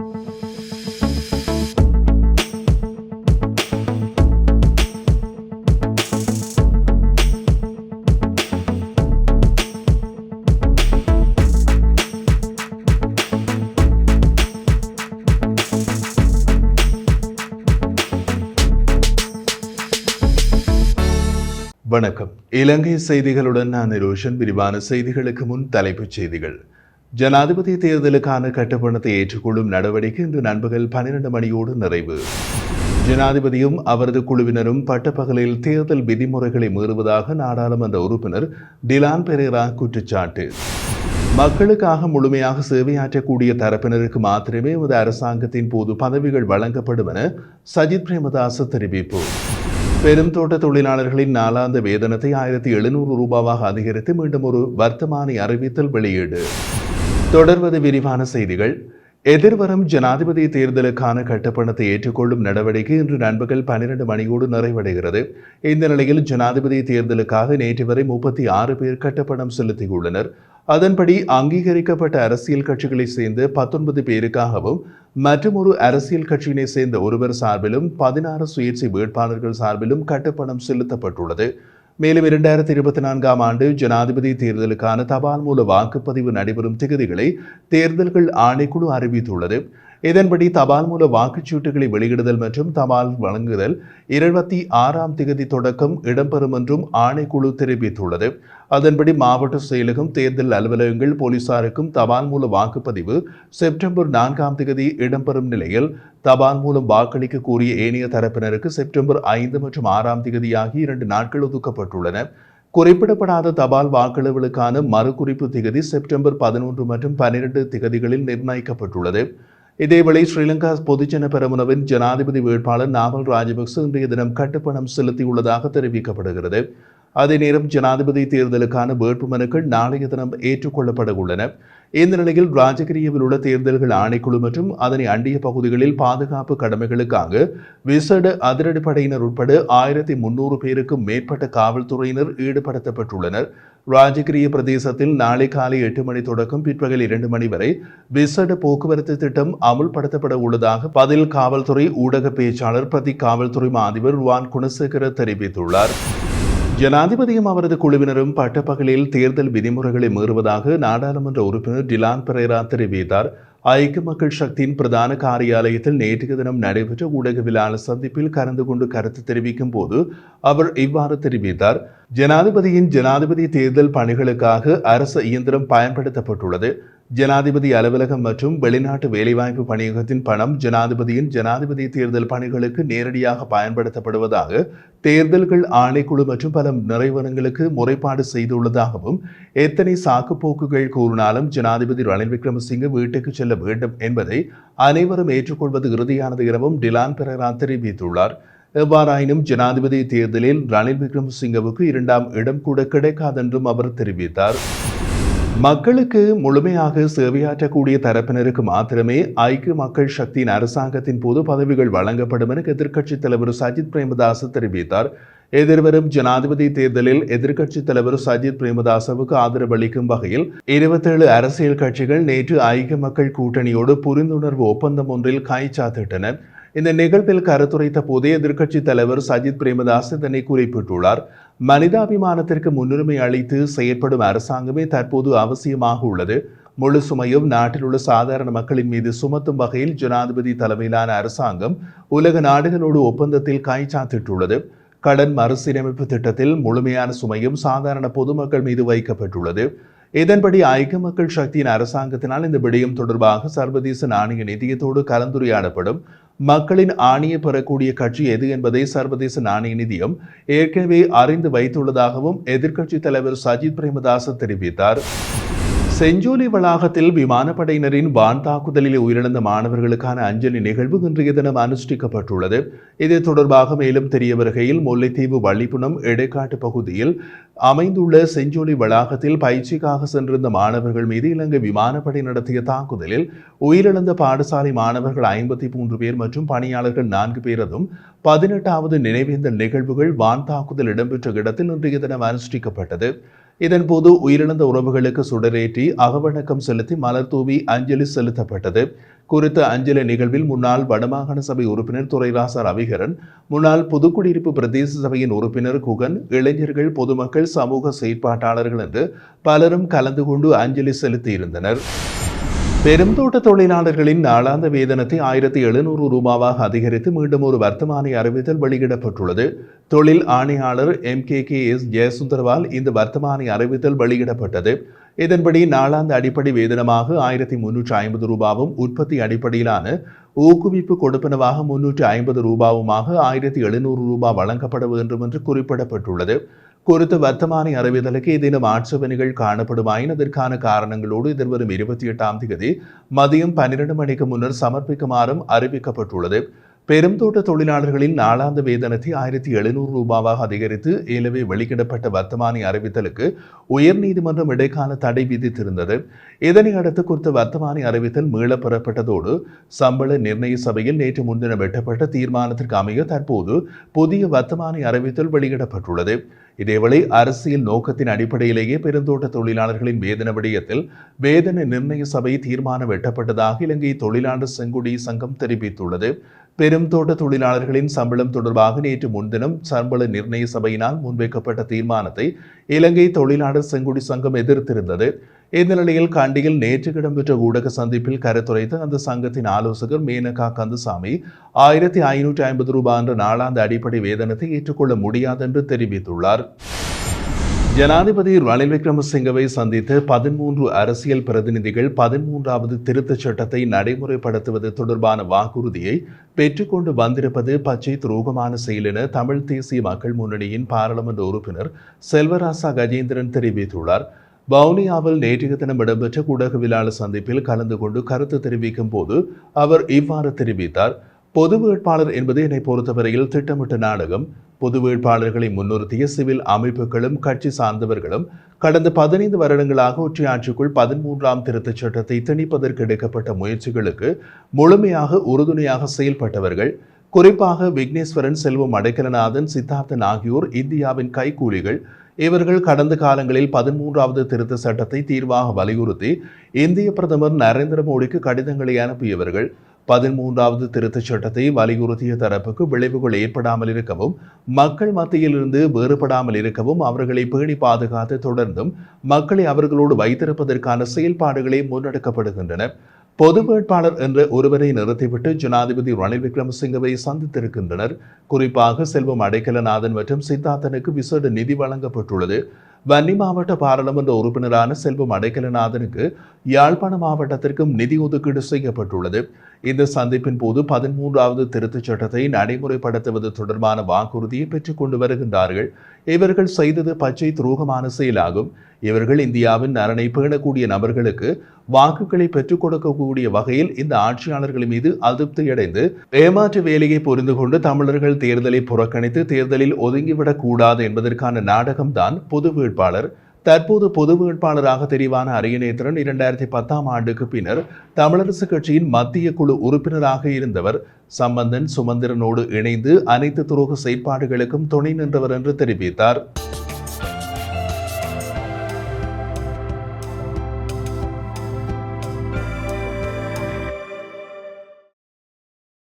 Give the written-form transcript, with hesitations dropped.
வணக்கம். இலங்கை செய்திகளுடன் நான் ரோஷன். விரிவான செய்திகளுக்கு முன் தலைப்புச் செய்திகள். ஜனாதிபதி தேர்தலுக்கான கட்டுப்பணத்தை ஏற்றுக்கொள்ளும் நடவடிக்கை இன்று நண்பகல் 12 மணியோடு நிறைவு. ஜனாதிபதியும் அவரது குழுவினரும் பட்டப்பகலில் தேர்தல் விதிமுறைகளை மீறுவதாக நாடாளுமன்ற உறுப்பினர் டிலான் பெரேரா குற்றச்சாட்டு. மக்களுக்காக முழுமையாக சேவையாற்றக்கூடிய தரப்பினருக்கு மாத்திரமே எமது அரசாங்கத்தின் போது பதவிகள் வழங்கப்படும் என சஜித் பிரேமதாச தெரிவிப்பு. பெரும் தோட்ட தொழிலாளர்களின் நாளாந்த வேதனத்தை 1700 ரூபாவாக அதிகரித்து மீண்டும் ஒரு வர்த்தமானி அறிவித்தல் வெளியீடு. தொடர்வது விரிவான செய்திகள். எதிர்வரும் ஜனாதிபதி தேர்தலுக்கான கட்டுப்பணத்தை ஏற்றுக்கொள்ளும் நடவடிக்கை இன்று நண்பகல் 12 மணியோடு நிறைவடைகிறது. இந்த நிலையில் ஜனாதிபதி தேர்தலுக்காக நேற்று வரை 36 பேர் கட்டுப்பணம் செலுத்தியுள்ளனர். அதன்படி அங்கீகரிக்கப்பட்ட அரசியல் கட்சிகளை சேர்ந்த 19 பேருக்காகவும் மற்றும் ஒரு அரசியல் கட்சியினை சேர்ந்த ஒருவர் சார்பிலும் 16 சுயேட்சை வேட்பாளர்கள் சார்பிலும் கட்டுப்பணம் செலுத்தப்பட்டுள்ளது. மேலும் 2024ஆம் ஆண்டு ஜனாதிபதி தேர்தலுக்கான தபால் மூல வாக்குப்பதிவு நடைபெறும் திகதிகளை தேர்தல்கள் ஆணைக்குழு அறிவித்துள்ளது. இதன்படி தபால் மூல வாக்குச்சீட்டுகளை வெளியிடுதல் மற்றும் தபால் வழங்குதல் 26ஆம் திகதி தொடக்கம் இடம்பெறும் என்றும் ஆணைக்குழு தெரிவித்துள்ளது. அதன்படி மாவட்ட செயலகம், தேர்தல் அலுவலகங்கள், போலீசாருக்கும் தபால் மூல வாக்குப்பதிவு செப்டம்பர் 4ஆம் திகதி இடம்பெறும் நிலையில் தபால் மூலம் வாக்களிக்க கூறிய ஏனைய தரப்பினருக்கு செப்டம்பர் 5 மற்றும் 6ஆம் திகதி ஆகிய 2 நாட்கள் ஒதுக்கப்பட்டுள்ளன. குறிப்பிடப்படாத தபால் வாக்களிப்புகளுக்கான மறுகுறிப்பு திகதி செப்டம்பர் 11 மற்றும் 12 திகதிகளில் நிர்ணயிக்கப்பட்டுள்ளது. இதேவேளை ஸ்ரீலங்கா பொதுஜன பெரமுனவின் ஜனாதிபதி வேட்பாளர் நாமல் ராஜபக்ச இன்றைய தினம் கட்டுப்பணம் செலுத்தியுள்ளதாக தெரிவிக்கப்படுகிறது. அதே நேரம் ஜனாதிபதி தேர்தலுக்கான வேட்புமனுக்கள் நாளைய தினம் ஏற்றுக்கொள்ளப்பட உள்ளன. இந்த நிலையில் ராஜகிரியவில் உள்ள தேர்தல்கள் ஆணைக்குழு மற்றும் அதனை அண்டிய பகுதிகளில் பாதுகாப்பு கடமைகளுக்காக விசேட அதிரடிப்படையினர் உட்பட 1300 பேருக்கும் மேற்பட்ட காவல்துறையினர் ஈடுபடுத்தப்பட்டுள்ளனர். ராஜகிரிய பிரதேசத்தில் நாளை காலை 8 மணி தொடக்கம் பிற்பகல் 2 மணி வரை விசேட போக்குவரத்து திட்டம் அமுல்படுத்தப்பட உள்ளதாக பதில் காவல்துறை ஊடக பேச்சாளர் பிரதி காவல்துறை அதிபர் ருவான் குணசேகர தெரிவித்துள்ளார். ஜனாதிபதியும் அவரது குழுவினரும் பட்டப்பகலில் தேர்தல் விதிமுறைகளை மீறுவதாக நாடாளுமன்ற உறுப்பினர் டிலான் பெரேரா தெரிவித்தார். ஐக்கிய மக்கள் சக்தியின் பிரதான காரியாலயத்தில் நேற்றைய தினம் நடைபெற்ற ஊடகவியலாளர் சந்திப்பில் கலந்து கொண்டு கருத்து தெரிவிக்கும் போது அவர் இவ்வாறு தெரிவித்தார். ஜனாதிபதியின் ஜனாதிபதி தேர்தல் பணிகளுக்காக அரசு இயந்திரம் பயன்படுத்தப்பட்டுள்ளது. ஜனாதிபதி அலுவலகம் மற்றும் வெளிநாட்டு வேலைவாய்ப்பு பணியகத்தின் பணம் ஜனாதிபதியின் ஜனாதிபதி தேர்தல் பணிகளுக்கு நேரடியாக பயன்படுத்தப்படுவதாக தேர்தல்கள் ஆணைக்குழு மற்றும் பல நிறுவனங்களுக்கு முறைப்பாடு செய்துள்ளதாகவும் எத்தனை சாக்குப்போக்குகள் கூறினாலும் ஜனாதிபதி ரணில் விக்ரமசிங்கே வீட்டுக்கு செல்ல வேண்டும் என்பதை அனைவரும் ஏற்றுக்கொள்வது இறுதியானது எனவும் டிலான் பெரேரா தெரிவித்துள்ளார். எவ்வாறாயினும் ஜனாதிபதி தேர்தலில் ரணில் விக்ரமசிங்கவுக்கு 2ஆம் இடம் கூட கிடைக்காதென்றும் அவர் தெரிவித்தார். மக்களுக்கு முழுமையாக சேவையாற்றக்கூடிய தரப்பினருக்கு மாத்திரமே ஐக்கிய மக்கள் சக்தியின் அரசாங்கத்தின் போது பதவிகள் வழங்கப்படும் என எதிர்க்கட்சித் தலைவர் சஜித் பிரேமதாச தெரிவித்தார். எதிர்வரும் ஜனாதிபதி தேர்தலில் எதிர்க்கட்சித் தலைவர் சஜித் பிரேமதாசவுக்கு ஆதரவு அளிக்கும் வகையில் 27 அரசியல் கட்சிகள் நேற்று ஐக்கிய மக்கள் கூட்டணியோடு புரிந்துணர்வு ஒப்பந்தம் ஒன்றில் கைச்சாத்திட்டனர். இந்த நிகழ்வில் கருத்துரைத்த போதே எதிர்க்கட்சித் தலைவர் சஜித் பிரேமதாஸ் இதனை குறிப்பிட்டுள்ளார். மனிதாபிமானத்திற்கு முன்னுரிமை அளித்து செயற்படும் அரசாங்கமே தற்போது அவசியமாக உள்ளது. முழு சுமையும் நாட்டில் உள்ள சாதாரண மக்களின் மீது சுமத்தும் வகையில் ஜனாதிபதி தலைமையிலான அரசாங்கம் உலக நாடுகளோடு ஒப்பந்தத்தில் கைச்சாத்திட்டுள்ளது. கடன் மறுசீரமைப்பு திட்டத்தில் முழுமையான சுமையும் சாதாரண பொதுமக்கள் மீது வைக்கப்பட்டுள்ளது. இதன்படி ஐக்கிய மக்கள் சக்தியின் அரசாங்கத்தினால் இந்த விடயம் தொடர்பாக சர்வதேச நாணய நிதியத்தோடு கலந்துரையாடப்படும். மக்களின் ஆணையை பெறக்கூடிய கட்சி எது என்பதை சர்வதேச நாணய நிதியம் ஏற்கனவே அறிந்து வைத்துள்ளதாகவும் எதிர்க்கட்சித் தலைவர் சஜித் பிரேமதாச தெரிவித்தார். செஞ்சோலி வளாகத்தில் விமானப்படையினரின் வான் தாக்குதலில் உயிரிழந்த மாணவர்களுக்கான அஞ்சலி நிகழ்வு இன்றைய தினம் அனுஷ்டிக்கப்பட்டுள்ளது. இது தொடர்பாக மேலும் தெரிய வருகையில் முல்லைத்தீவு வள்ளிப்புணம் இடைக்காட்டு பகுதியில் அமைந்துள்ள செஞ்சோலி வளாகத்தில் பயிற்சிக்காக சென்றிருந்த மாணவர்கள் மீது இலங்கை விமானப்படை நடத்திய தாக்குதலில் உயிரிழந்த பாடசாலை மாணவர்கள் 53 பேர் மற்றும் பணியாளர்கள் 4 பேரதும் 18வது நினைவேந்தல் நிகழ்வுகள் வான் தாக்குதல் இடம்பெற்ற இடத்தில் இன்றைய தினம் அனுஷ்டிக்கப்பட்டது. இதன்போது உயிரிழந்த உறவுகளுக்கு சுடரேற்றி அகவணக்கம் செலுத்தி மலர் தூவி அஞ்சலி செலுத்தப்பட்டது. குறித்த அஞ்சலி நிகழ்வில் முன்னாள் வடமாகாண சபை உறுப்பினர் துரைராசா ரவிகரன், முன்னாள் புதுக்குடியிருப்பு பிரதேச சபையின் உறுப்பினர் குகன், இளைஞர்கள், பொதுமக்கள், சமூக செயற்பாட்டாளர்கள் என்று பலரும் கலந்து கொண்டு அஞ்சலி செலுத்தியிருந்தனர். பெருந்தோட்ட தொழிலாளர்களின் நாளாந்த வேதனத்தை 1700 ரூபாவாக அதிகரித்து மீண்டும் ஒரு வர்த்தமானி அறிவித்தல் வெளியிடப்பட்டுள்ளது. தொழில் ஆணையாளர் MKKS ஜெயசுந்தரவால் இந்த வர்த்தமானி அறிவித்தல் வெளியிடப்பட்டது. இதன்படி நாளாந்த அடிப்படை வேதனமாக 1350 ரூபாவும், உற்பத்தி அடிப்படையிலான ஊக்குவிப்பு கொடுப்பனவாக 350 ரூபாவுமாக 1700 ரூபாய் வழங்கப்பட வேண்டும் என்று குறிப்பிடப்பட்டுள்ளது. குறித்த வர்த்தமானி அறிவித்தலுக்கு ஏதேனும் ஆட்சேபனைகள் காணப்படுமாயின் அதற்கான காரணங்களோடு எதிர்வரும் 28ஆம் தேதி மதியம் 12 மணிக்கு முன்னர் சமர்ப்பிக்குமாறும் அறிவிக்கப்பட்டுள்ளது. பெருந்தோட்ட தொழிலாளர்களின் நாளாந்த வேதனத்தை 1700 ரூபாவாக அதிகரித்து ஏலவே வெளியிடப்பட்ட வர்த்தமானி அறிவித்தலுக்கு உயர்நீதிமன்றம் இடைக்கால தடை விதித்திருந்தது. இதனை அடுத்து குறித்த வர்த்தமானி அறிவித்தல் மீளப் பெறப்பட்டதோடு சம்பள நிர்ணய சபையில் நேற்று முன்தினம் எட்டப்பட்ட தீர்மானத்திற்கு அமைய தற்போது புதிய வர்த்தமானி அறிவித்தல் வெளியிடப்பட்டுள்ளது. இதேவேளை அரசியல் நோக்கத்தின் அடிப்படையிலேயே பெருந்தோட்ட தொழிலாளர்களின் வேதன விடயத்தில் வேதன நிர்ணய சபை தீர்மானம் எட்டப்பட்டதாக இலங்கை தொழிலாளர் செங்குடி சங்கம் தெரிவித்துள்ளது. பெருந்தோட்ட தொழிலாளர்களின் சம்பளம் தொடர்பாக நேற்று முன்தினம் சம்பள நிர்ணய சபையினால் முன்வைக்கப்பட்ட தீர்மானத்தை இலங்கை தொழிலாளர் செங்குடி சங்கம் எதிர்த்திருந்தது. இந்த நிலையில் கண்டியில் நேற்று இடம்பெற்ற ஊடக சந்திப்பில் கருத்துரைத்த அந்த சங்கத்தின் ஆலோசகர் மேனகா கந்தசாமி 1550 ரூபாய் என்ற நாளாந்த அடிப்படை வேதனத்தை ஏற்றுக்கொள்ள முடியாது என்று தெரிவித்துள்ளார். ஜனாதிபதி ரணில் விக்ரமசிங்கவை சந்தித்த 13 அரசியல் பிரதிநிதிகள் 13வது திருத்தச் சட்டத்தை நடைமுறைப்படுத்துவது தொடர்பான வாக்குறுதியை பெற்றுக்கொண்டு வந்திருப்பது பச்சை துரோகமான செயல் என தமிழ் தேசிய மக்கள் முன்னணியின் பாராளுமன்ற உறுப்பினர் செல்வராசா கஜேந்திரன் தெரிவித்துள்ளார். வவுனியாவில் நேற்றைய தினம் இடம்பெற்ற ஊடகவியலாளர் சந்திப்பில் கலந்து கொண்டு கருத்து தெரிவிக்கும் போது அவர் இவ்வாறு தெரிவித்தார். பொது வேட்பாளர் என்பது என்னை பொறுத்தவரையில் திட்டமிட்ட நாடகம். பொது வேட்பாளர்களை முன்னிறுத்திய சிவில் அமைப்புகளும் கட்சி சார்ந்தவர்களும் கடந்த 15 வருடங்களாக ஒற்றையாட்சிக்குள் 13ஆம் திருத்தச் சட்டத்தை திணிப்பதற்கு எடுக்கப்பட்ட முயற்சிகளுக்கு முழுமையாக உறுதுணையாக செயல்பட்டவர்கள். குறிப்பாக விக்னேஸ்வரன், செல்வம் அடைக்கலநாதன், சித்தார்த்தன் ஆகியோர் இந்தியாவின் கைக்கூலிகள். இவர்கள் கடந்த காலங்களில் 13வது திருத்த சட்டத்தை தீர்வாக வலியுறுத்தி இந்திய பிரதமர் நரேந்திர மோடிக்கு கடிதங்களை அனுப்பியவர்கள். 13வது திருத்தச் சட்டத்தை வலியுறுத்திய தரப்புக்கு விளைவுகள் ஏற்படாமல் இருக்கவும், மக்கள் மத்தியில் இருந்து வேறுபடாமல் இருக்கவும் அவர்களை பேணி பாதுகாத்து தொடர்ந்தும் மக்களை அவர்களோடு வைத்திருப்பதற்கான செயல்பாடுகளே முன்னெடுக்கப்படுகின்றன. பொது வேட்பாளர் என்ற ஒருவரை நிறுத்திவிட்டு ஜனாதிபதி ரணில் விக்ரமசிங்கவை சந்தித்திருக்கின்றனர். குறிப்பாக செல்வம் அடைக்கலநாதன் மற்றும் சித்தார்த்தனுக்கு விசேட நிதி வழங்கப்பட்டுள்ளது. வன்னி மாவட்ட பாராளுமன்ற உறுப்பினரான செல்வம் அடைக்கலநாதனுக்கு யாழ்ப்பாண மாவட்டத்திற்கும் நிதி ஒதுக்கீடு செய்யப்பட்டுள்ளது. இந்த சந்திப்பின் போது 13வது திருத்தச் சட்டத்தை நடைமுறைப்படுத்துவது தொடர்பான வாக்குறுதியை பெற்றுக் கொண்டு வருகின்றார்கள். இவர்கள் செய்தது பச்சை துரோகமான செயலாகும். இவர்கள் இந்தியாவின் நலனை பேணக்கூடிய நபர்களுக்கு வாக்குகளை பெற்றுக் கொடுக்கக்கூடிய வகையில் இந்த ஆட்சியாளர்கள் மீது அதிருப்தியடைந்து ஏமாற்று வேலையை புரிந்து கொண்டு தமிழர்கள் தேர்தலை புறக்கணித்து தேர்தலில் ஒதுங்கிவிடக் கூடாது என்பதற்கான நாடகம்தான் பொது வேட்பாளர். தற்போது பொது வேட்பாளராக தெரிவான அரியநேத்திரன் 2010ஆம் ஆண்டுக்கு பின்னர் தமிழரசு கட்சியின் மத்திய குழு உறுப்பினராக இருந்தவர். சம்பந்தன், சுமந்திரனோடு இணைந்து அனைத்து துரோக செயற்பாடுகளுக்கும் துணை நின்றவர் என்று தெரிவித்தார்.